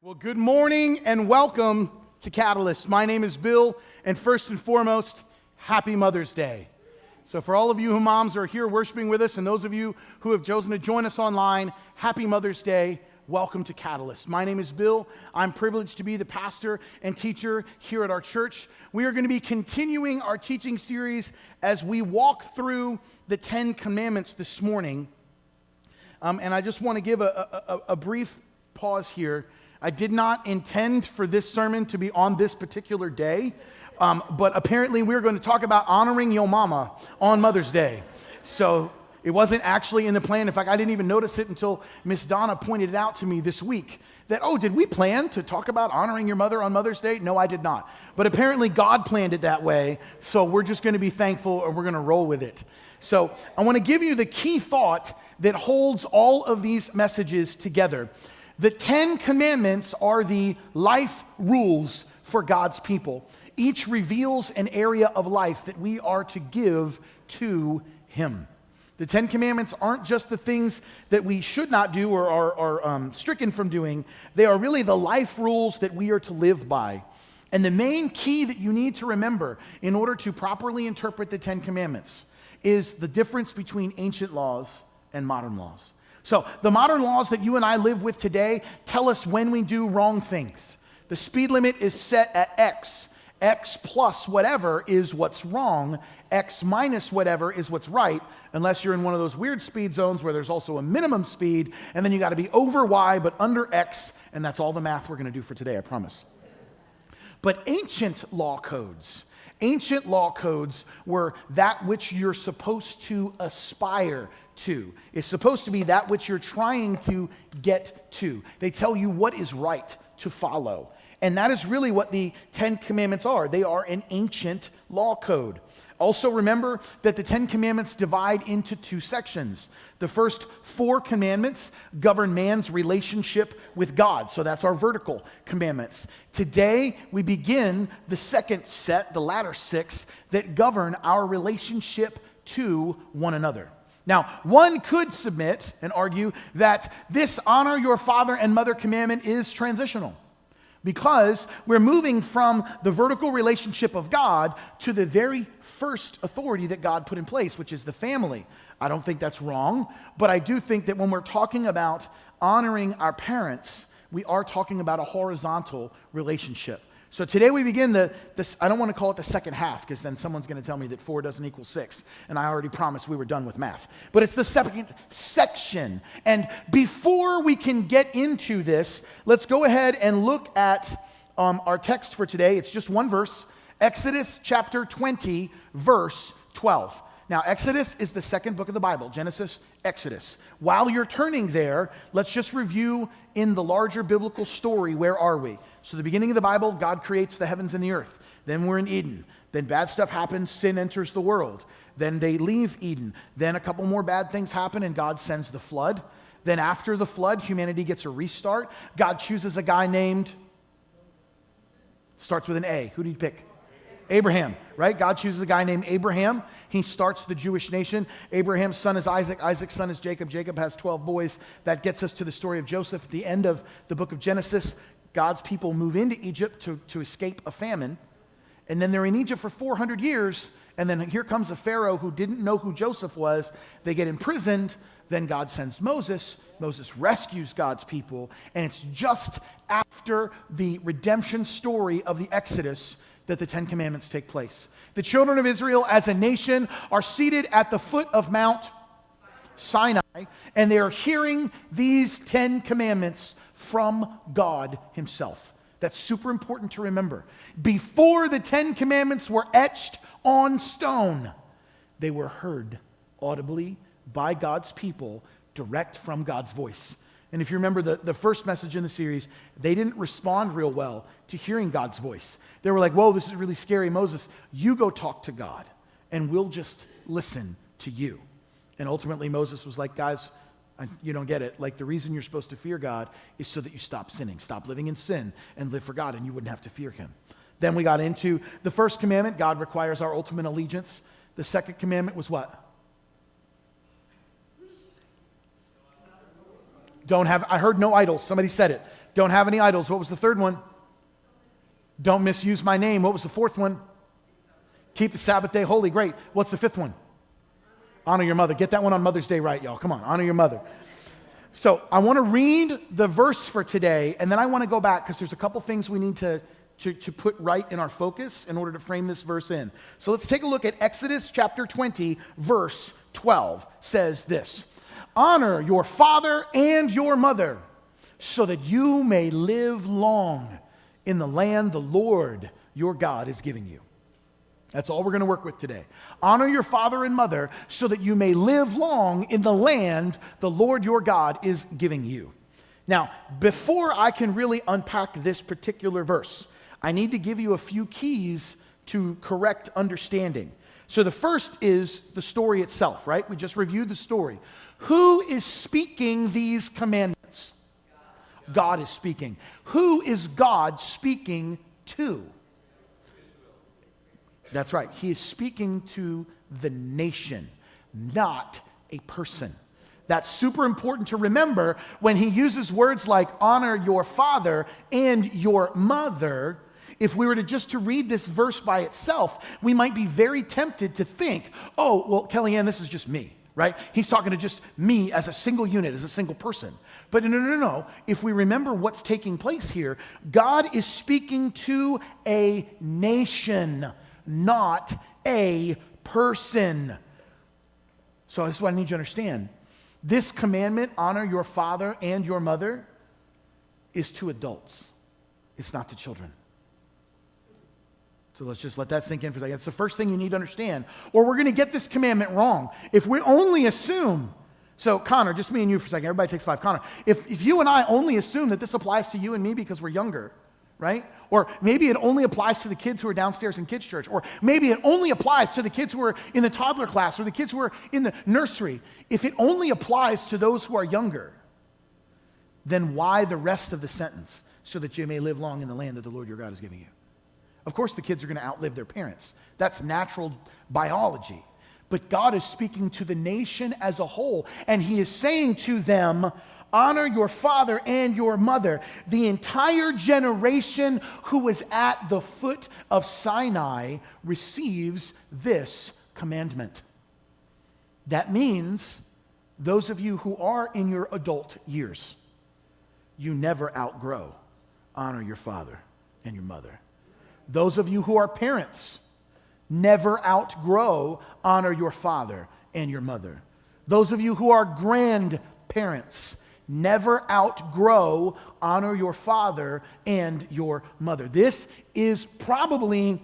Well, good morning and welcome to Catalyst. My name is Bill, and first and foremost, happy Mother's Day. So for all of you who moms are here worshiping with us, and those of you who have chosen to join us online, happy Mother's Day. Welcome to Catalyst. My name is Bill. I'm privileged to be the pastor and teacher here at our church. We are going to be continuing our teaching series as we walk through the 10 Commandments this morning. And I just want to give a brief pause here. I did not intend for this sermon to be on this particular day, but apparently we're going to talk about honoring your mama on Mother's Day. So it wasn't actually in the plan. In fact, I didn't even notice it until Miss Donna pointed it out to me this week that, did we plan to talk about honoring your mother on Mother's Day? No, I did not. But apparently God planned it that way, so we're just going to be thankful and we're going to roll with it. So I want to give you the key thought that holds all of these messages together. The 10 Commandments are the life rules for God's people. Each reveals an area of life that we are to give to Him. The 10 Commandments aren't just the things that we should not do or are stricken from doing. They are really the life rules that we are to live by. And the main key that you need to remember in order to properly interpret the 10 Commandments is the difference between ancient laws and modern laws. So the modern laws that you and I live with today tell us when we do wrong things. The speed limit is set at X. X plus whatever is what's wrong. X minus whatever is what's right, unless you're in one of those weird speed zones where there's also a minimum speed, and then you got to be over Y but under X, and that's all the math we're going to do for today, I promise. But ancient law codes were that which you're supposed to aspire to. It's supposed to be that which you're trying to get to. They tell you what is right to follow. And that is really what the 10 Commandments are. They are an ancient law code. Also remember that the 10 Commandments divide into two sections. The first 4 commandments govern man's relationship with God. So that's our vertical commandments. Today we begin the second set, the latter 6, that govern our relationship to one another. Now, one could submit and argue that this honor your father and mother commandment is transitional, because we're moving from the vertical relationship of God to the very first authority that God put in place, which is the family. I don't think that's wrong, but I do think that when we're talking about honoring our parents, we are talking about a horizontal relationship. So today we begin this. I don't want to call it the second half, because then someone's going to tell me that 4 doesn't equal 6, and I already promised we were done with math. But it's the second section. And before we can get into this, let's go ahead and look at our text for today. It's just one verse, Exodus chapter 20, verse 12. Now, Exodus is the second book of the Bible, Genesis, Exodus. While you're turning there, let's just review in the larger biblical story, where are we? So the beginning of the Bible, God creates the heavens and the earth. Then we're in Eden. Then bad stuff happens, sin enters the world. Then they leave Eden. Then a couple more bad things happen, and God sends the flood. Then after the flood, humanity gets a restart. God chooses a guy named, starts with an A. Who did he pick? Abraham, right? God chooses a guy named Abraham. He starts the Jewish nation. Abraham's son is Isaac. Isaac's son is Jacob. Jacob has 12 boys. That gets us to the story of Joseph. At the end of the book of Genesis, God's people move into Egypt to escape a famine. And then they're in Egypt for 400 years. And then here comes a Pharaoh who didn't know who Joseph was. They get imprisoned. Then God sends Moses. Moses rescues God's people. And it's just after the redemption story of the Exodus that the 10 Commandments take place. The children of Israel as a nation are seated at the foot of Mount Sinai, and they are hearing these 10 Commandments from God Himself. That's super important to remember. Before the 10 Commandments were etched on stone, they were heard audibly by God's people, direct from God's voice. And if you remember the first message in the series, they didn't respond real well to hearing God's voice. They were like, whoa, this is really scary. Moses, you go talk to God, and we'll just listen to you. And ultimately, Moses was like, guys, you don't get it. Like, the reason you're supposed to fear God is so that you stop sinning, stop living in sin, and live for God, and you wouldn't have to fear Him. Then we got into the first commandment. God requires our ultimate allegiance. The second commandment was what? I heard no idols. Somebody said it. Don't have any idols. What was the third one? Don't misuse my name. What was the fourth one? Keep the Sabbath day holy. Great. What's the fifth one? Honor your mother. Get that one on Mother's Day right, y'all. Come on, honor your mother. So I want to read the verse for today, and then I want to go back because there's a couple things we need to put right in our focus in order to frame this verse in. So let's take a look at Exodus chapter 20, verse 12. Says this: honor your father and your mother, so that you may live long in the land the Lord your God is giving you. That's all we're going to work with today. Honor your father and mother so that you may live long in the land the Lord your God is giving you. Now, before I can really unpack this particular verse, I need to give you a few keys to correct understanding. So the first is the story itself, right? We just reviewed the story. Who is speaking these commandments? God is speaking. Who is God speaking to? That's right. He is speaking to the nation, not a person. That's super important to remember when he uses words like honor your father and your mother. If we were to read this verse by itself, we might be very tempted to think, oh, well, Kellyanne, this is just me, right? He's talking to just me as a single unit, as a single person. But no. If we remember what's taking place here, God is speaking to a nation, not a person. So this is what I need you to understand. This commandment, honor your father and your mother, is to adults. It's not to children. So let's just let that sink in for a second. That's the first thing you need to understand. Or we're going to get this commandment wrong. If we only assume, so Connor, just me and you for a second, everybody takes 5. Connor, if you and I only assume that this applies to you and me because we're younger, right? Or maybe it only applies to the kids who are downstairs in kids' church. Or maybe it only applies to the kids who are in the toddler class or the kids who are in the nursery. If it only applies to those who are younger, then why the rest of the sentence? So that you may live long in the land that the Lord your God is giving you. Of course, the kids are going to outlive their parents. That's natural biology. But God is speaking to the nation as a whole, and he is saying to them, honor your father and your mother. The entire generation who was at the foot of Sinai receives this commandment. That means those of you who are in your adult years, you never outgrow honor your father and your mother. Those of you who are parents, never outgrow honor your father and your mother. Those of you who are grandparents, never outgrow honor your father and your mother. This is probably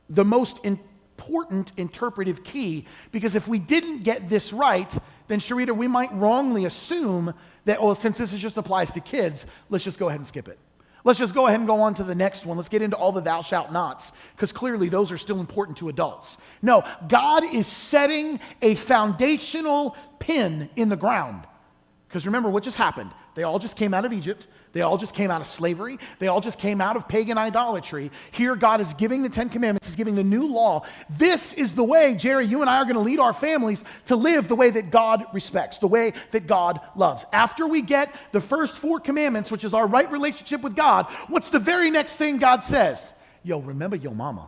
the most important interpretive key, because if we didn't get this right, then Sharita, we might wrongly assume that, well, since this just applies to kids, let's just go ahead and skip it. Let's just go ahead and go on to the next one. Let's get into all the thou shalt nots, because clearly those are still important to adults. No, God is setting a foundational pin in the ground. Because remember what just happened. They all just came out of Egypt. They all just came out of slavery. They all just came out of pagan idolatry. Here God is giving the 10 Commandments. He's giving the new law. This is the way, Jerry, you and I are going to lead our families to live the way that God respects, the way that God loves. After we get the first 4 commandments, which is our right relationship with God, what's the very next thing God says? Yo, remember your mama.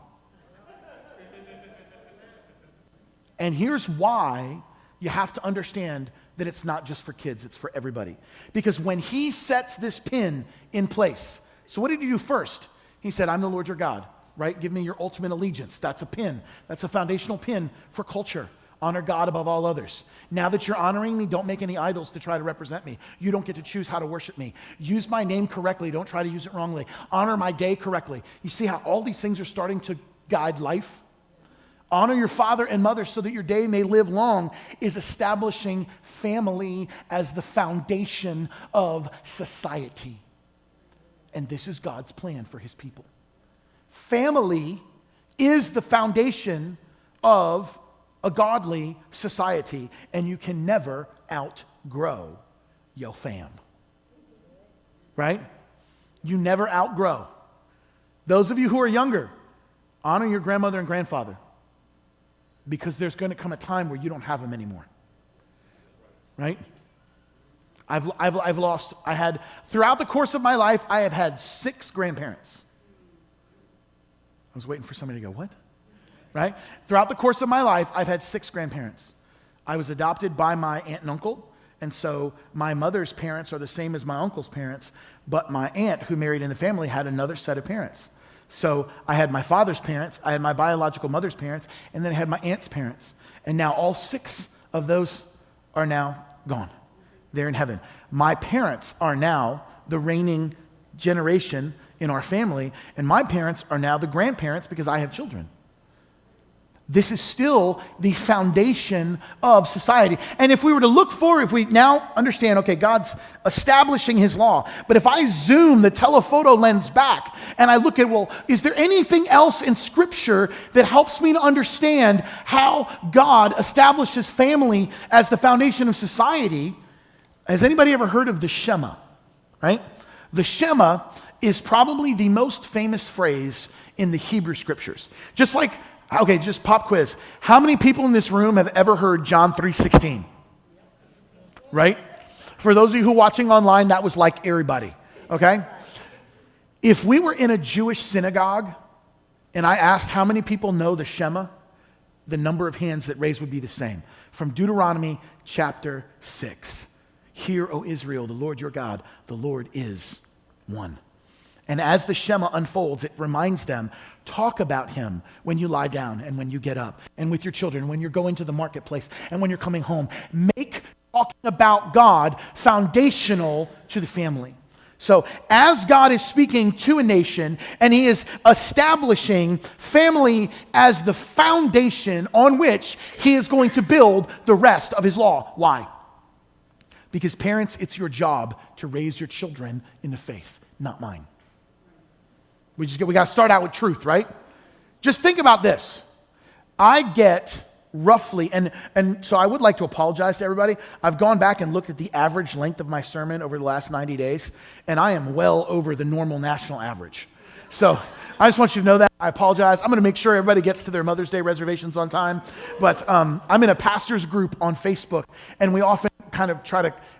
And here's why you have to understand that it's not just for kids, it's for everybody. Because when he sets this pin in place, so what did he do first? He said, I'm the Lord your God, right? Give me your ultimate allegiance. That's a pin. That's a foundational pin for culture. Honor God above all others. Now that you're honoring me, don't make any idols to try to represent me. You don't get to choose how to worship me. Use my name correctly. Don't try to use it wrongly. Honor my day correctly. You see how all these things are starting to guide life? Honor your father and mother so that your day may live long is establishing family as the foundation of society. And this is God's plan for his people. Family is the foundation of a godly society, and you can never outgrow your fam. Right? You never outgrow. Those of you who are younger, honor your grandmother and grandfather. Because there's going to come a time where you don't have them anymore. Right? Throughout the course of my life, I have had 6 grandparents. I was waiting for somebody to go, what? Right? Throughout the course of my life, I've had 6 grandparents. I was adopted by my aunt and uncle, and so my mother's parents are the same as my uncle's parents, but my aunt, who married in the family, had another set of parents. So I had my father's parents, I had my biological mother's parents, and then I had my aunt's parents. And now all 6 of those are now gone. They're in heaven. My parents are now the reigning generation in our family, and my parents are now the grandparents because I have children. This is still the foundation of society. And if we were to look forward, if we now understand, okay, God's establishing his law, but if I zoom the telephoto lens back and I look at, well, is there anything else in Scripture that helps me to understand how God establishes family as the foundation of society? Has anybody ever heard of the Shema, right? The Shema is probably the most famous phrase in the Hebrew Scriptures. Just pop quiz. How many people in this room have ever heard John 3:16? Right? For those of you who are watching online, that was like everybody, okay? If we were in a Jewish synagogue and I asked how many people know the Shema, the number of hands that raised would be the same. From Deuteronomy chapter 6. Hear, O Israel, the Lord your God, the Lord is one. And as the Shema unfolds, it reminds them, talk about him when you lie down and when you get up, and with your children, when you're going to the marketplace and when you're coming home. Make talking about God foundational to the family. So as God is speaking to a nation and he is establishing family as the foundation on which he is going to build the rest of his law. Why? Because parents, it's your job to raise your children in the faith, not mine. We got to start out with truth, right? Just think about this. I get roughly, and so I would like to apologize to everybody. I've gone back and looked at the average length of my sermon over the last 90 days, and I am well over the normal national average. So I just want you to know that. I apologize. I'm going to make sure everybody gets to their Mother's Day reservations on time. But I'm in a pastor's group on Facebook, and we often kind of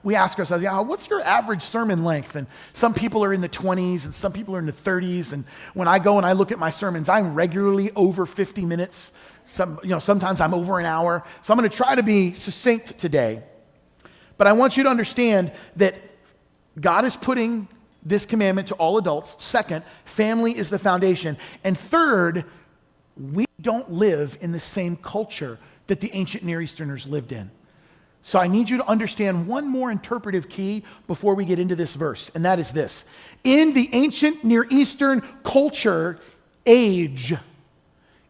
we ask ourselves, what's your average sermon length? And some people are in the 20s, and some people are in the 30s. And when I go and I look at my sermons, I'm regularly over 50 minutes. Sometimes I'm over an hour. So I'm going to try to be succinct today. But I want you to understand that God is putting this commandment to all adults. Second, family is the foundation. And third, we don't live in the same culture that the ancient Near Easterners lived in. So I need you to understand one more interpretive key before we get into this verse, and that is this. In the ancient Near Eastern culture, age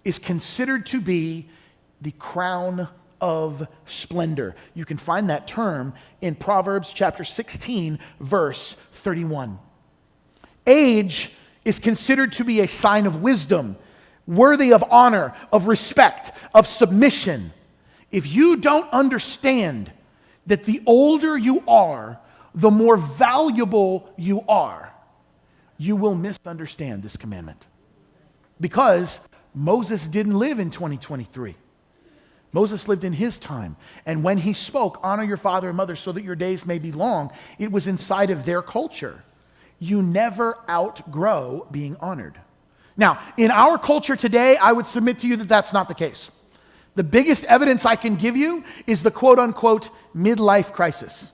is considered to be the crown of splendor. You can find that term in Proverbs chapter 16, verse 31. Age is considered to be a sign of wisdom, worthy of honor, of respect, of submission. If you don't understand that the older you are, the more valuable you are, you will misunderstand this commandment. Because Moses didn't live in 2023. Moses lived in his time. And when he spoke, honor your father and mother so that your days may be long, it was inside of their culture. You never outgrow being honored. Now, in our culture today, I would submit to you that that's not the case. The biggest evidence I can give you is the quote-unquote midlife crisis,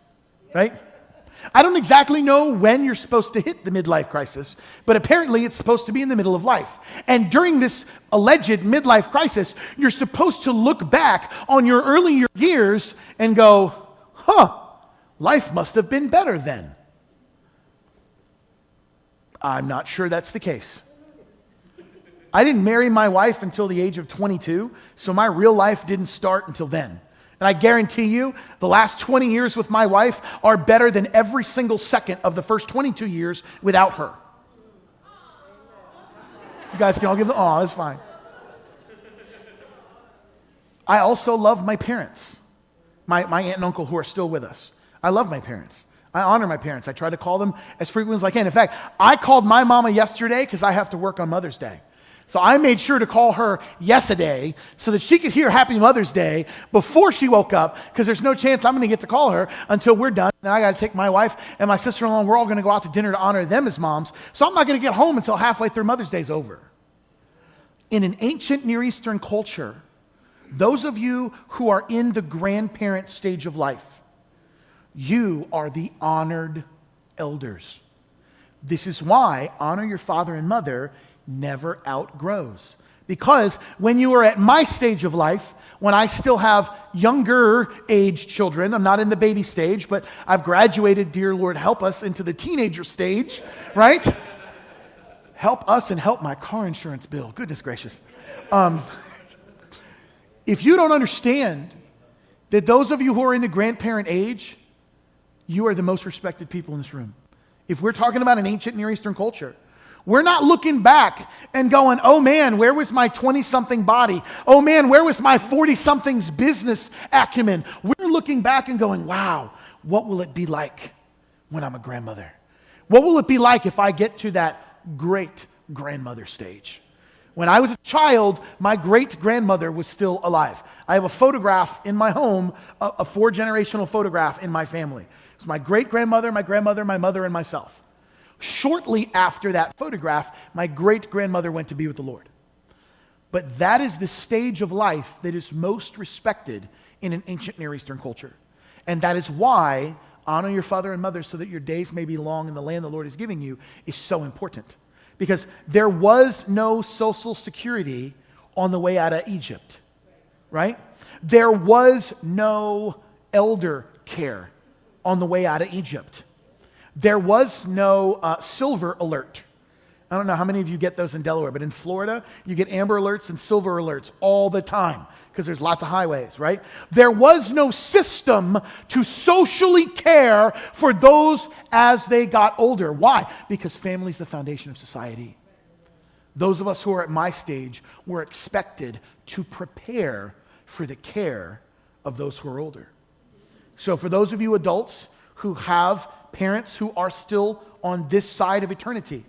right? I don't exactly know when you're supposed to hit the midlife crisis, but apparently it's supposed to be in the middle of life. And during this alleged midlife crisis, you're supposed to look back on your earlier years and go, life must have been better then. I'm not sure that's the case. I didn't marry my wife until the age of 22, so my real life didn't start until then. And I guarantee you, the last 20 years with my wife are better than every single second of the first 22 years without her. You guys can all give that's fine. I also love my parents, my aunt and uncle who are still with us. I love my parents. I honor my parents. I try to call them as frequently as I can. In fact, I called my mama yesterday because I have to work on Mother's Day. So I made sure to call her yesterday so that she could hear Happy Mother's Day before she woke up, because there's no chance I'm going to get to call her until we're done. Then I got to take my wife and my sister-in-law, and we're all going to go out to dinner to honor them as moms. So I'm not going to get home until halfway through Mother's Day's over. In an ancient Near Eastern culture, those of you who are in the grandparent stage of life, you are the honored elders. This is why honor your father and mother never outgrows. Because when you are at my stage of life, when I still have younger age children, I'm not in the baby stage, but I've graduated, dear Lord, help us, into the teenager stage, right? Help us and help my car insurance bill. Goodness gracious. If you don't understand that those of you who are in the grandparent age, you are the most respected people in this room. If we're talking about an ancient Near Eastern culture, we're not looking back and going, oh man, where was my 20-something body? Oh man, where was my 40-something's business acumen? We're looking back and going, wow, what will it be like when I'm a grandmother? What will it be like if I get to that great grandmother stage? When I was a child, my great-grandmother was still alive. I have a photograph in my home, a 4-generational photograph in my family. It's my great-grandmother, my grandmother, my mother, and myself. Shortly after that photograph, my great-grandmother went to be with the Lord. But that is the stage of life that is most respected in an ancient Near Eastern culture. And that is why honor your father and mother so that your days may be long in the land the Lord is giving you is so important. Because there was no social security on the way out of Egypt, right? There was no elder care on the way out of Egypt. There was no silver alert. I don't know how many of you get those in Delaware, but in Florida, you get amber alerts and silver alerts all the time because there's lots of highways, right? There was no system to socially care for those as they got older. Why? Because family's the foundation of society. Those of us who are at my stage were expected to prepare for the care of those who are older. So for those of you adults who have parents who are still on this side of eternity,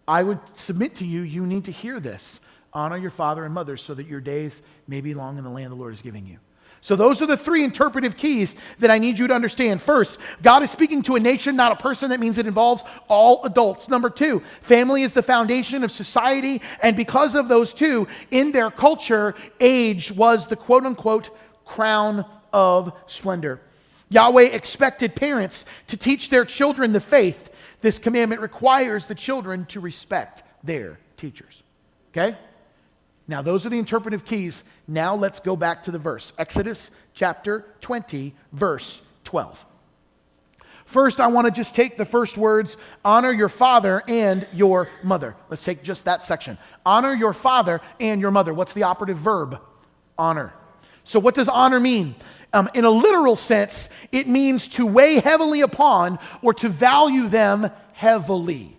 I would submit to you, you need to hear this. Honor your father and mother so that your days may be long in the land the Lord is giving you. So those are the 3 interpretive keys that I need you to understand. First, God is speaking to a nation, not a person. That means it involves all adults. Number 2, family is the foundation of society. And because of those 2, in their culture, age was the quote-unquote crown of splendor. Yahweh expected parents to teach their children the faith. This commandment requires the children to respect their teachers. Okay? Now, those are the interpretive keys. Now, let's go back to the verse. Exodus chapter 20, verse 12. First, I want to just take the first words, honor your father and your mother. Let's take just that section. Honor your father and your mother. What's the operative verb? Honor. So what does honor mean? In a literal sense, it means to weigh heavily upon or to value them heavily.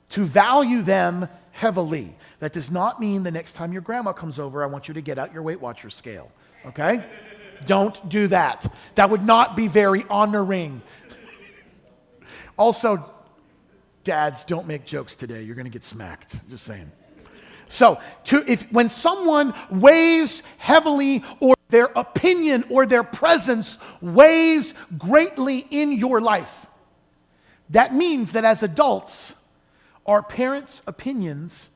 To value them heavily. That does not mean the next time your grandma comes over, I want you to get out your Weight Watcher scale, okay? Don't do that. That would not be very honoring. Also, dads, don't make jokes today. You're going to get smacked. Just saying. So, when someone weighs heavily or their opinion or their presence weighs greatly in your life, that means that as adults, our parents' opinions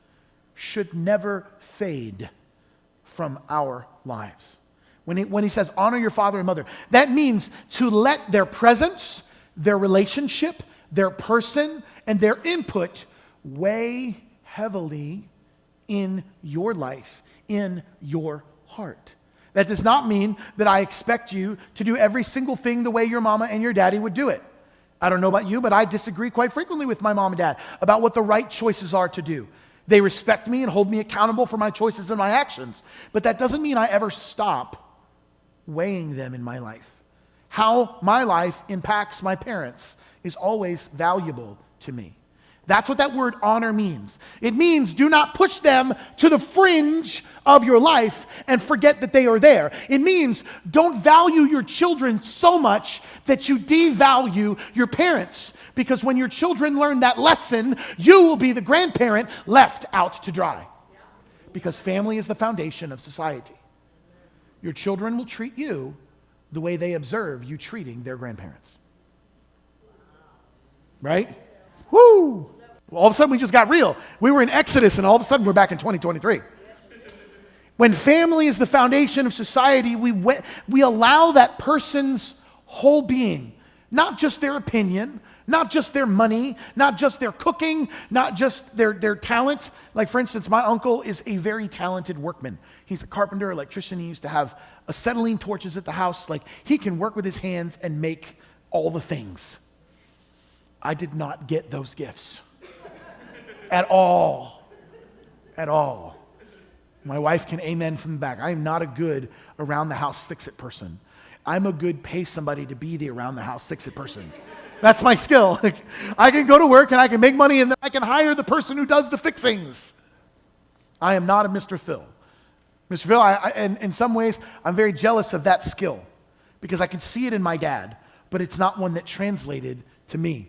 should never fade from our lives. When he says, honor your father and mother, that means to let their presence, their relationship, their person, and their input weigh heavily in your life, in your heart. That does not mean that I expect you to do every single thing the way your mama and your daddy would do it. I don't know about you, but I disagree quite frequently with my mom and dad about what the right choices are to do. They respect me and hold me accountable for my choices and my actions. But that doesn't mean I ever stop weighing them in my life. How my life impacts my parents is always valuable to me. That's what that word honor means. It means do not push them to the fringe of your life and forget that they are there. It means don't value your children so much that you devalue your parents. Because when your children learn that lesson, you will be the grandparent left out to dry. because family is the foundation of society. Your children will treat you the way they observe you treating their grandparents. Right? Woo! Well, all of a sudden we just got real. We were in Exodus and all of a sudden we're back in 2023. When family is the foundation of society, we allow that person's whole being, not just their opinion, not just their money, not just their cooking, not just their talent. Like, for instance, my uncle is a very talented workman. He's a carpenter, electrician. He used to have acetylene torches at the house. Like, he can work with his hands and make all the things. I did not get those gifts at all. At all. My wife can amen from the back. I am not a good around-the-house fix-it person. I'm a good pay somebody to be the around-the-house fix-it person. That's my skill. I can go to work and I can make money and then I can hire the person who does the fixings. I am not a Mr. Phil. Mr. Phil, in some ways, I'm very jealous of that skill because I can see it in my dad, but it's not one that translated to me.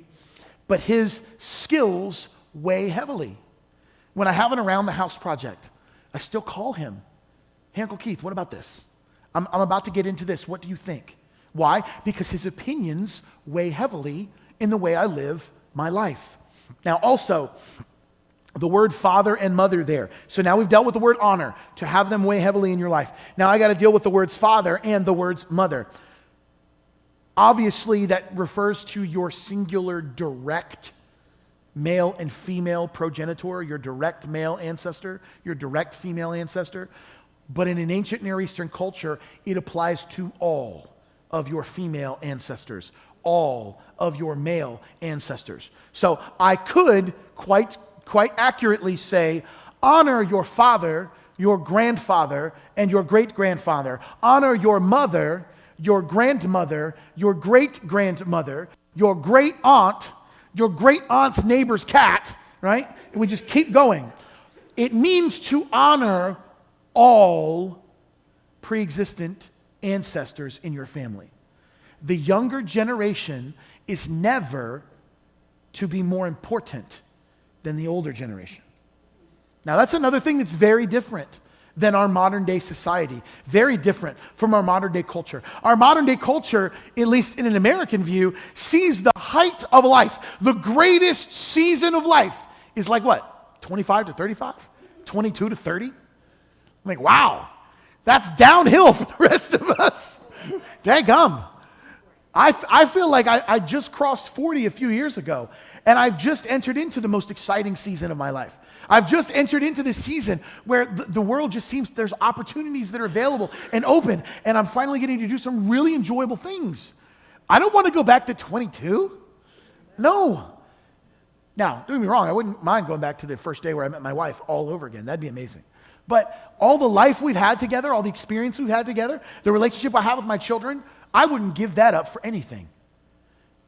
But his skills weigh heavily. When I have an around-the-house project, I still call him. Hey, Uncle Keith, what about this? I'm about to get into this. What do you think? Why? Because his opinions weigh heavily in the way I live my life. Now, also, the word father and mother there. So now we've dealt with the word honor, to have them weigh heavily in your life. Now I got to deal with the words father and the words mother. Obviously, that refers to your singular direct male and female progenitor, your direct male ancestor, your direct female ancestor. But in an ancient Near Eastern culture, it applies to all of your female ancestors, all of your male ancestors. So I could quite accurately say, honor your father, your grandfather, and your great-grandfather. Honor your mother, your grandmother, your great-grandmother, your great-aunt, your great-aunt's neighbor's cat, right? And we just keep going. It means to honor all pre-existent ancestors in your family. The younger generation is never to be more important than the older generation. Now, that's another thing that's very different than our modern day society. Very different from our modern day culture. Our modern day culture, at least in an American view, sees the height of life. The greatest season of life is like what? 25 to 35? 22 to 30? I'm like, wow, that's downhill for the rest of us. Daggum. I feel like I just crossed 40 a few years ago, and I've just entered into the most exciting season of my life. I've just entered into this season where the world just seems there's opportunities that are available and open, and I'm finally getting to do some really enjoyable things. I don't want to go back to 22. No. Now, don't get me wrong, I wouldn't mind going back to the first day where I met my wife all over again. That'd be amazing. But all the life we've had together, all the experience we've had together, the relationship I have with my children, I wouldn't give that up for anything.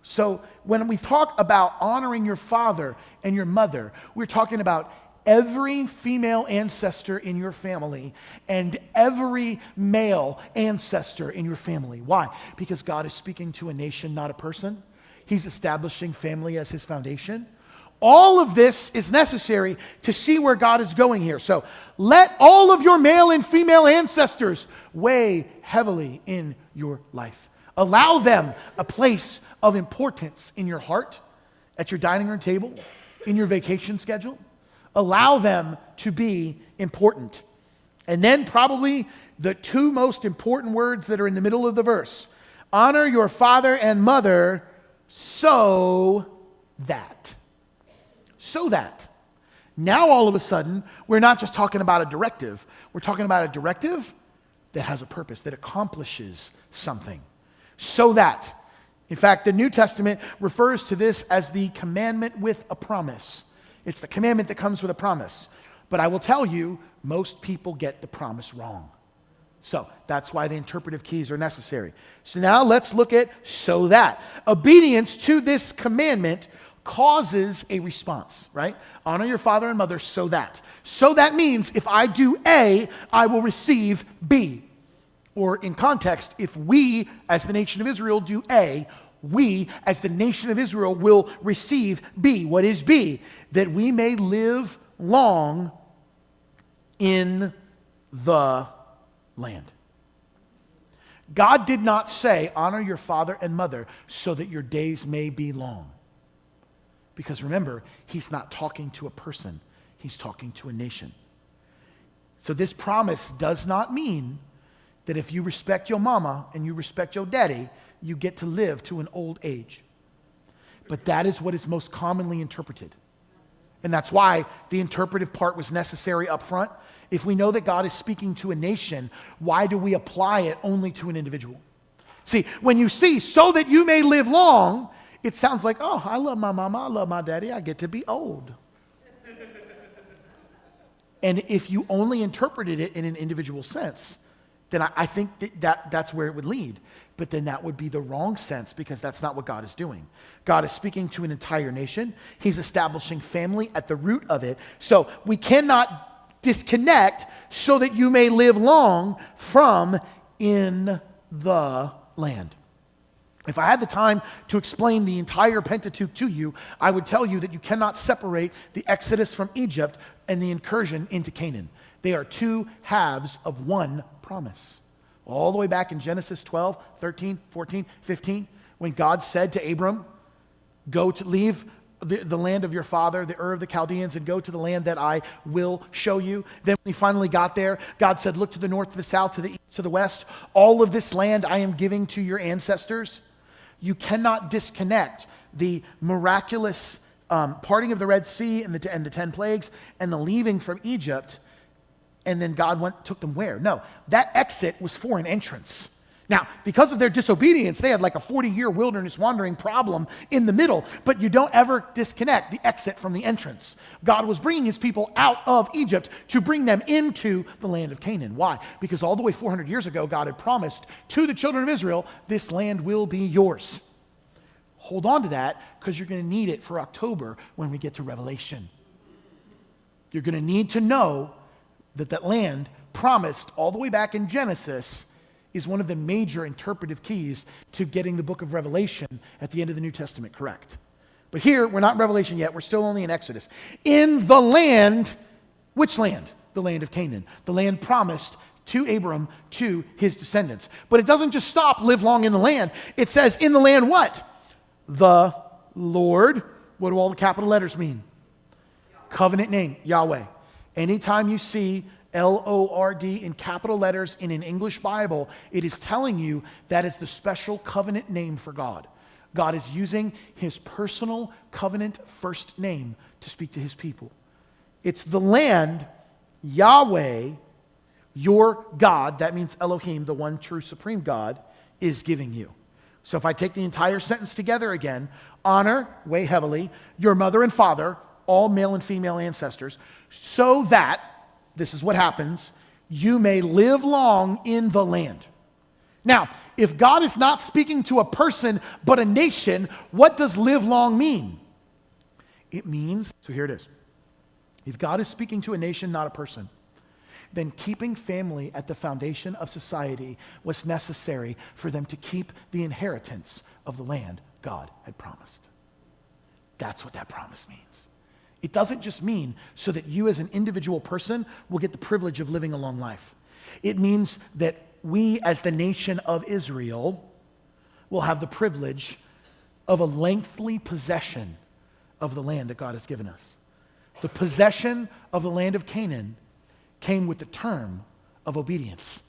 So when we talk about honoring your father and your mother, we're talking about every female ancestor in your family and every male ancestor in your family. Why? Because God is speaking to a nation, not a person. He's establishing family as his foundation. All of this is necessary to see where God is going here. So let all of your male and female ancestors weigh heavily in your life. Allow them a place of importance in your heart, at your dining room table, in your vacation schedule. Allow them to be important. And then probably the two most important words that are in the middle of the verse. Honor your father and mother so that. So that. Now all of a sudden, we're not just talking about a directive. We're talking about a directive that has a purpose, that accomplishes something. So that. In fact, the New Testament refers to this as the commandment with a promise. It's the commandment that comes with a promise. But I will tell you, most people get the promise wrong. So that's why the interpretive keys are necessary. So now let's look at so that. Obedience to this commandment causes a response, right? Honor your father and mother so that. So that means if I do A, I will receive B. Or in context, if we as the nation of Israel do A, we as the nation of Israel will receive B. What is B? That we may live long in the land. God did not say, honor your father and mother so that your days may be long. Because remember, he's not talking to a person, he's talking to a nation. So this promise does not mean that if you respect your mama and you respect your daddy, you get to live to an old age. But that is what is most commonly interpreted. And that's why the interpretive part was necessary up front. If we know that God is speaking to a nation, why do we apply it only to an individual? See, when you see, so that you may live long, it sounds like, oh, I love my mama, I love my daddy, I get to be old. And if you only interpreted it in an individual sense, then I think that's where it would lead. But then that would be the wrong sense, because that's not what God is doing. God is speaking to an entire nation. He's establishing family at the root of it. So we cannot disconnect so that you may live long from in the land. If I had the time to explain the entire Pentateuch to you, I would tell you that you cannot separate the Exodus from Egypt and the incursion into Canaan. They are two halves of one promise. All the way back in Genesis 12, 13, 14, 15, when God said to Abram, go to leave the land of your father, the Ur of the Chaldeans, and go to the land that I will show you. Then when he finally got there, God said, look to the north, to the south, to the east, to the west. All of this land I am giving to your ancestors. You cannot disconnect the miraculous parting of the Red Sea and the 10 plagues and the leaving from Egypt, and then God took them where? No, that exit was for an entrance. Now, because of their disobedience, they had like a 40-year wilderness wandering problem in the middle, but you don't ever disconnect the exit from the entrance. God was bringing his people out of Egypt to bring them into the land of Canaan. Why? Because all the way 400 years ago, God had promised to the children of Israel, this land will be yours. Hold on to that, because you're going to need it for October when we get to Revelation. You're going to need to know that land promised all the way back in Genesis is one of the major interpretive keys to getting the book of Revelation at the end of the New Testament correct. But here, we're not in Revelation yet. We're still only in Exodus. In the land, which land? The land of Canaan. The land promised to Abram, to his descendants. But it doesn't just stop, live long in the land. It says, in the land what? The Lord. What do all the capital letters mean? Covenant name, Yahweh. Anytime you see L-O-R-D in capital letters in an English Bible, it is telling you that is the special covenant name for God. God is using his personal covenant first name to speak to his people. It's the land, Yahweh, your God, that means Elohim, the one true supreme God, is giving you. So if I take the entire sentence together again, honor, weigh heavily, your mother and father, all male and female ancestors, so that, this is what happens, you may live long in the land. Now, if God is not speaking to a person but a nation, what does live long mean? It means, so here it is. If God is speaking to a nation, not a person, then keeping family at the foundation of society was necessary for them to keep the inheritance of the land God had promised. That's what that promise means. It doesn't just mean so that you as an individual person will get the privilege of living a long life. It means that we as the nation of Israel will have the privilege of a lengthy possession of the land that God has given us. The possession of the land of Canaan came with the term of obedience.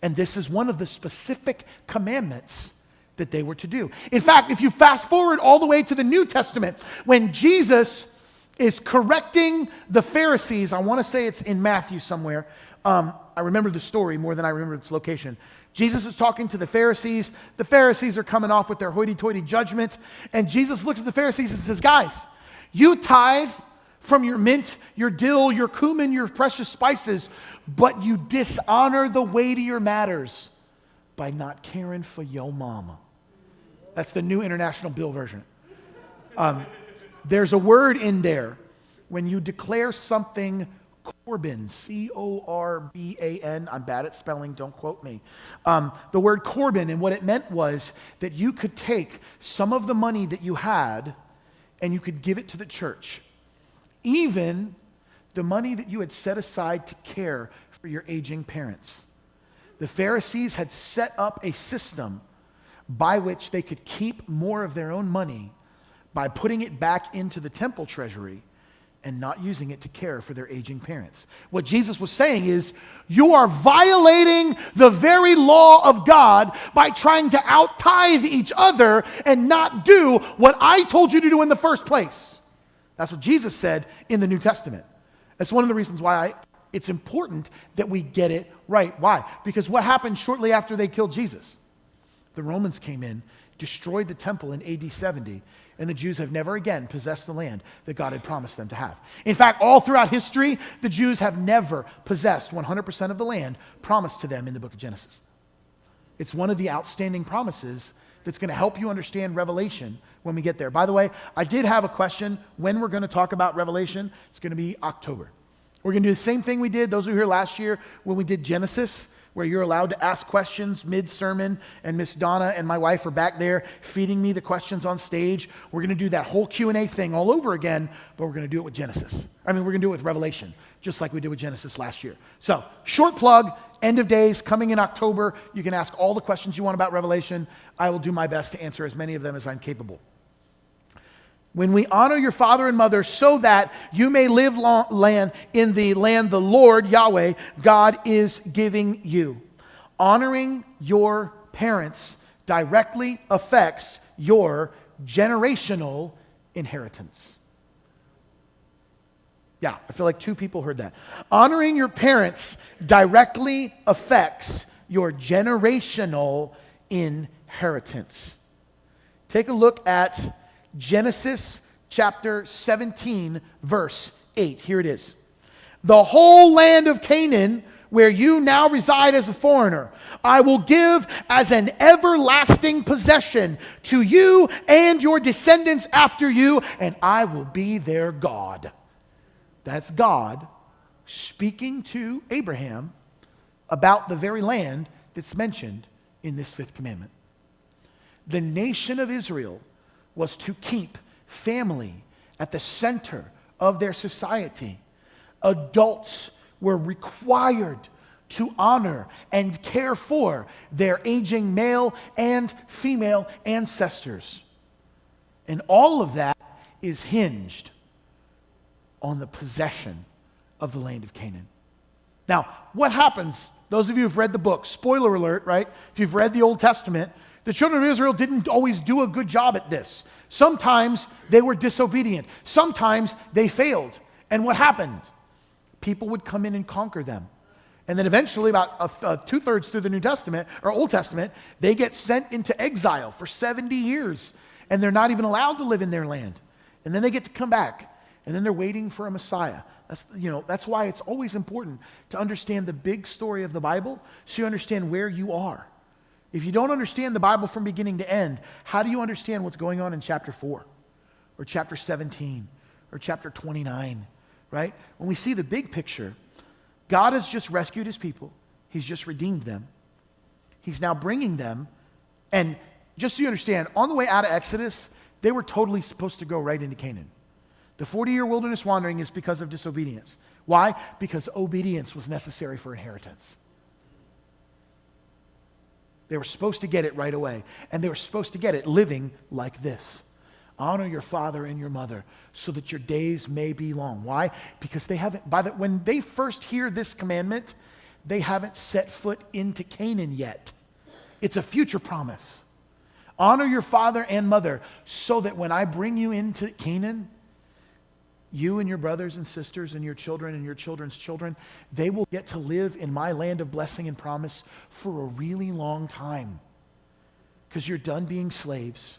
And this is one of the specific commandments that they were to do. In fact, if you fast forward all the way to the New Testament, when Jesus is correcting the Pharisees, I want to say it's in Matthew somewhere. I remember the story more than I remember its location. Jesus is talking to the Pharisees. The Pharisees are coming off with their hoity-toity judgment. And Jesus looks at the Pharisees and says, guys, you tithe from your mint, your dill, your cumin, your precious spices, but you dishonor the weightier matters by not caring for your mama. That's the New International Bill version. There's a word in there when you declare something Corban, C-O-R-B-A-N. I'm bad at spelling, don't quote me. The word Corban, and what it meant was that you could take some of the money that you had and you could give it to the church. Even the money that you had set aside to care for your aging parents. The Pharisees had set up a system by which they could keep more of their own money by putting it back into the temple treasury and not using it to care for their aging parents. What Jesus was saying is, you are violating the very law of God by trying to out-tithe each other and not do what I told you to do in the first place. That's what Jesus said in the New Testament. That's one of the reasons why it's important that we get it right. Why? Because what happened shortly after they killed Jesus? The Romans came in, destroyed the temple in AD 70, and the Jews have never again possessed the land that God had promised them to have. In fact, all throughout history, the Jews have never possessed 100% of the land promised to them in the book of Genesis. It's one of the outstanding promises that's going to help you understand Revelation when we get there. By the way, I did have a question when we're going to talk about Revelation. It's going to be October. We're going to do the same thing we did, those who were here last year, when we did Genesis, where you're allowed to ask questions mid-sermon, and Miss Donna and my wife are back there feeding me the questions on stage. We're going to do that whole Q&A thing all over again, but we're going to do it with Genesis. We're going to do it with Revelation, just like we did with Genesis last year. So, short plug, end of days, coming in October. You can ask all the questions you want about Revelation. I will do my best to answer as many of them as I'm capable. When we honor your father and mother so that you may live in the land the Lord, Yahweh, God is giving you. Honoring your parents directly affects your generational inheritance. Yeah, I feel like 2 people heard that. Honoring your parents directly affects your generational inheritance. Take a look at Genesis chapter 17, verse 8. Here it is. The whole land of Canaan, where you now reside as a foreigner, I will give as an everlasting possession to you and your descendants after you, and I will be their God. That's God speaking to Abraham about the very land that's mentioned in this 5th commandment. The nation of Israel was to keep family at the center of their society. Adults were required to honor and care for their aging male and female ancestors. And all of that is hinged on the possession of the land of Canaan. Now, what happens, those of you who've read the book, spoiler alert, right? If you've read the Old Testament, the children of Israel didn't always do a good job at this. Sometimes they were disobedient. Sometimes they failed. And what happened? People would come in and conquer them. And then eventually, about 2/3 through the New Testament, or Old Testament, they get sent into exile for 70 years. And they're not even allowed to live in their land. And then they get to come back. And then they're waiting for a Messiah. That's why it's always important to understand the big story of the Bible so you understand where you are. If you don't understand the Bible from beginning to end, how do you understand what's going on in chapter 4 or chapter 17 or chapter 29, right? When we see the big picture, God has just rescued his people. He's just redeemed them. He's now bringing them. And just so you understand, on the way out of Exodus, they were totally supposed to go right into Canaan. The 40-year wilderness wandering is because of disobedience. Why? Because obedience was necessary for inheritance. They were supposed to get it right away. And they were supposed to get it living like this. Honor your father and your mother so that your days may be long. Why? Because when they first hear this commandment, they haven't set foot into Canaan yet. It's a future promise. Honor your father and mother so that when I bring you into Canaan, you and your brothers and sisters and your children and your children's children, they will get to live in my land of blessing and promise for a really long time. Because you're done being slaves.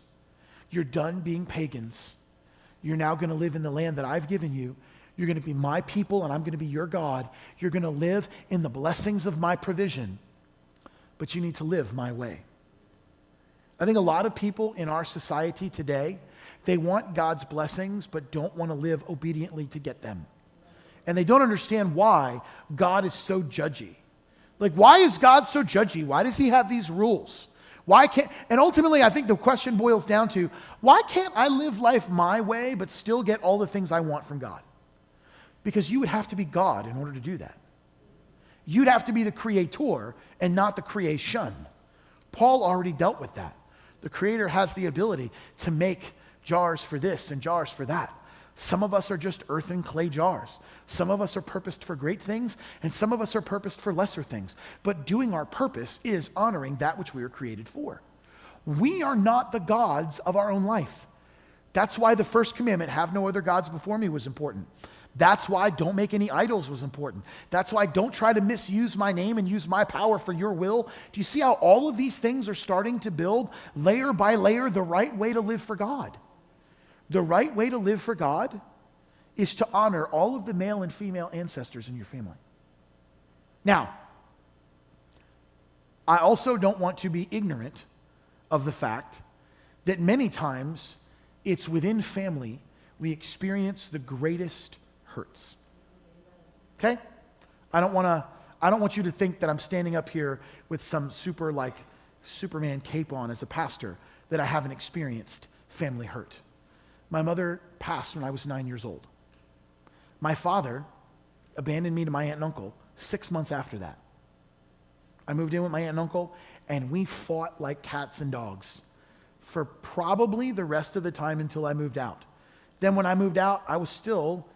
You're done being pagans. You're now going to live in the land that I've given you. You're going to be my people and I'm going to be your God. You're going to live in the blessings of my provision. But you need to live my way. I think a lot of people in our society today, they want God's blessings, but don't want to live obediently to get them. And they don't understand why God is so judgy. Like, why is God so judgy? Why does he have these rules? And ultimately, I think the question boils down to, why can't I live life my way, but still get all the things I want from God? Because you would have to be God in order to do that. You'd have to be the creator and not the creation. Paul already dealt with that. The Creator has the ability to make jars for this and jars for that. Some of us are just earth and clay jars. Some of us are purposed for great things, and some of us are purposed for lesser things. But doing our purpose is honoring that which we were created for. We are not the gods of our own life. That's why the first commandment, have no other gods before me, was important. That's why don't make any idols was important. That's why don't try to misuse my name and use my power for your will. Do you see how all of these things are starting to build layer by layer the right way to live for God? The right way to live for God is to honor all of the male and female ancestors in your family. Now, I also don't want to be ignorant of the fact that many times it's within family we experience the greatest hurts. Okay? I don't want you to think that I'm standing up here with some Superman cape on as a pastor that I haven't experienced family hurt. My mother passed when I was 9 years old. My father abandoned me to my aunt and uncle 6 months after that. I moved in with my aunt and uncle, and we fought like cats and dogs for probably the rest of the time until I moved out. Then when I moved out, I was still,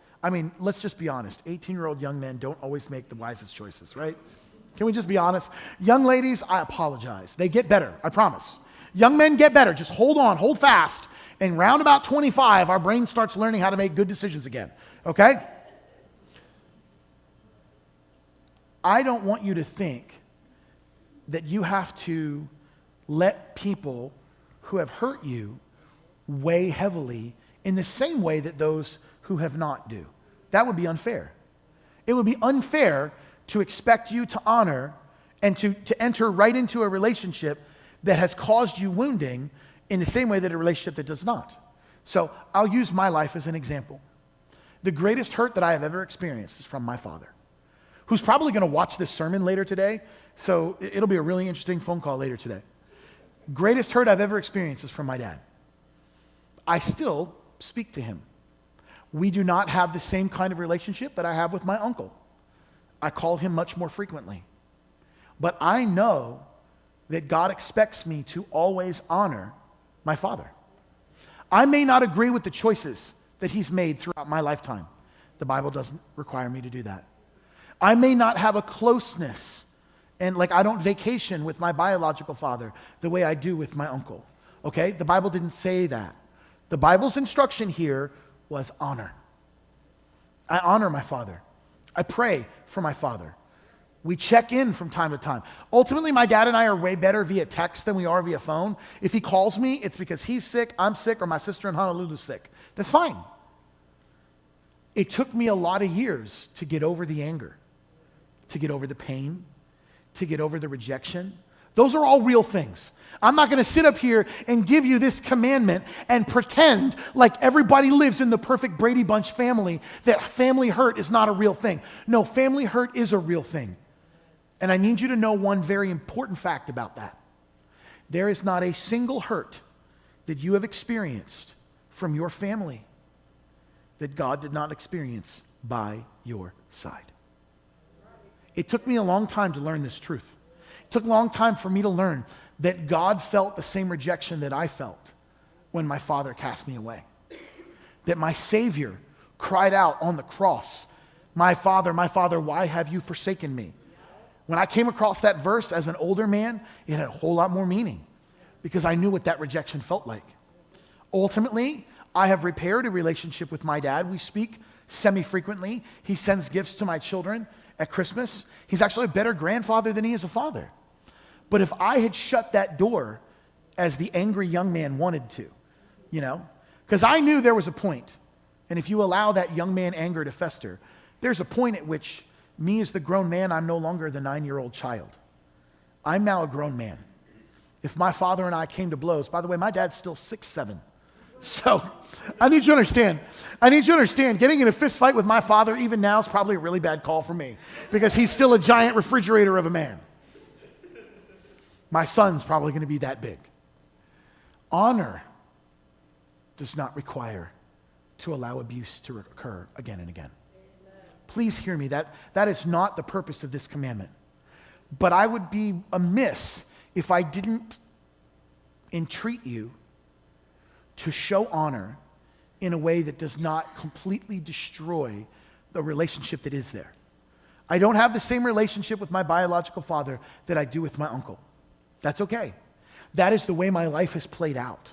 let's just be honest. 18-year-old young men don't always make the wisest choices, right? Can we just be honest? Young ladies, I apologize. They get better, I promise. Young men get better. Just hold on, hold fast. And round about 25, our brain starts learning how to make good decisions again, okay? I don't want you to think that you have to let people who have hurt you weigh heavily in the same way that those who have not do. That would be unfair. It would be unfair to expect you to honor and to enter right into a relationship that has caused you wounding in the same way that a relationship that does not. So I'll use my life as an example. The greatest hurt that I have ever experienced is from my father, who's probably going to watch this sermon later today, so it'll be a really interesting phone call later today. Greatest hurt I've ever experienced is from my dad. I still speak to him. We do not have the same kind of relationship that I have with my uncle. I call him much more frequently. But I know that God expects me to always honor my father. I may not agree with the choices that he's made throughout my lifetime. The Bible doesn't require me to do that. I may not have a closeness, and I don't vacation with my biological father the way I do with my uncle. Okay? The Bible didn't say that. The Bible's instruction here was honor. I honor my father. I pray for my father. We check in from time to time. Ultimately, my dad and I are way better via text than we are via phone. If he calls me, it's because he's sick, I'm sick, or my sister in Honolulu's sick. That's fine. It took me a lot of years to get over the anger, to get over the pain, to get over the rejection. Those are all real things. I'm not going to sit up here and give you this commandment and pretend like everybody lives in the perfect Brady Bunch family, that family hurt is not a real thing. No, family hurt is a real thing. And I need you to know one very important fact about that. There is not a single hurt that you have experienced from your family that God did not experience by your side. It took me a long time to learn this truth. It took a long time for me to learn that God felt the same rejection that I felt when my father cast me away. That my Savior cried out on the cross, my Father, why have you forsaken me?" When I came across that verse as an older man, it had a whole lot more meaning because I knew what that rejection felt like. Ultimately, I have repaired a relationship with my dad. We speak semi-frequently. He sends gifts to my children at Christmas. He's actually a better grandfather than he is a father. But if I had shut that door as the angry young man wanted to, because I knew there was a point, and if you allow that young man anger to fester, there's a point at which me as the grown man, I'm no longer the 9-year-old child. I'm now a grown man. If my father and I came to blows, by the way, my dad's still 6'7". So I need you to understand, getting in a fist fight with my father even now is probably a really bad call for me because he's still a giant refrigerator of a man. My son's probably going to be that big. Honor does not require to allow abuse to occur again and again. Please hear me. That is not the purpose of this commandment. But I would be amiss if I didn't entreat you to show honor in a way that does not completely destroy the relationship that is there. I don't have the same relationship with my biological father that I do with my uncle. That's okay. That is the way my life has played out.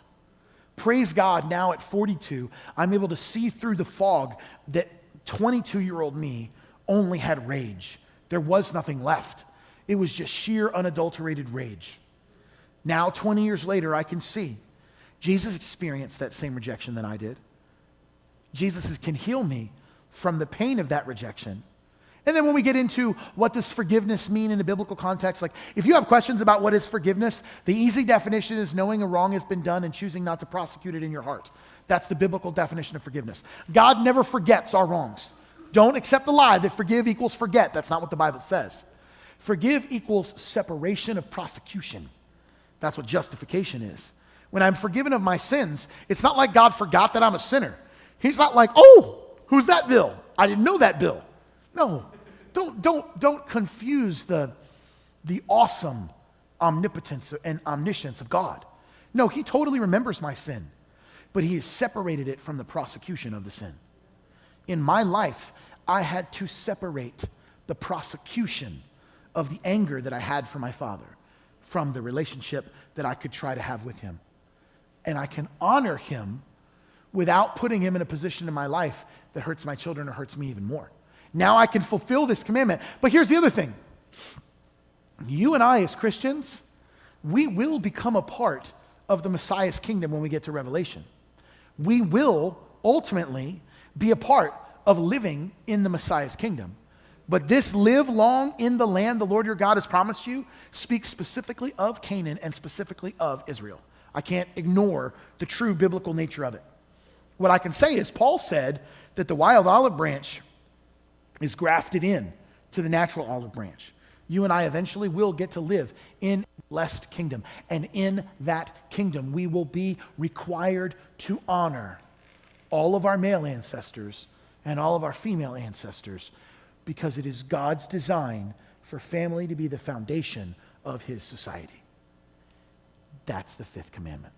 Praise God, now at 42, I'm able to see through the fog that 22-year-old me only had rage. There was nothing left. It was just sheer unadulterated rage. Now, 20 years later, I can see Jesus experienced that same rejection that I did. Jesus can heal me from the pain of that rejection. And then when we get into what does forgiveness mean in a biblical context, like if you have questions about what is forgiveness, the easy definition is knowing a wrong has been done and choosing not to prosecute it in your heart. That's the biblical definition of forgiveness. God never forgets our wrongs. Don't accept the lie that forgive equals forget. That's not what the Bible says. Forgive equals separation of prosecution. That's what justification is. When I'm forgiven of my sins, it's not like God forgot that I'm a sinner. He's not like, oh, who's that Bill? I didn't know that Bill. No, don't confuse the awesome omnipotence and omniscience of God. No, he totally remembers my sin, but he has separated it from the prosecution of the sin. In my life, I had to separate the prosecution of the anger that I had for my father from the relationship that I could try to have with him. And I can honor him without putting him in a position in my life that hurts my children or hurts me even more. Now I can fulfill this commandment. But here's the other thing. You and I as Christians, we will become a part of the Messiah's kingdom when we get to Revelation. We will ultimately be a part of living in the Messiah's kingdom. But this live long in the land the Lord your God has promised you speaks specifically of Canaan and specifically of Israel. I can't ignore the true biblical nature of it. What I can say is Paul said that the wild olive branch is grafted in to the natural olive branch. You and I eventually will get to live in a blessed kingdom. And in that kingdom, we will be required to honor all of our male ancestors and all of our female ancestors because it is God's design for family to be the foundation of his society. That's the fifth commandment.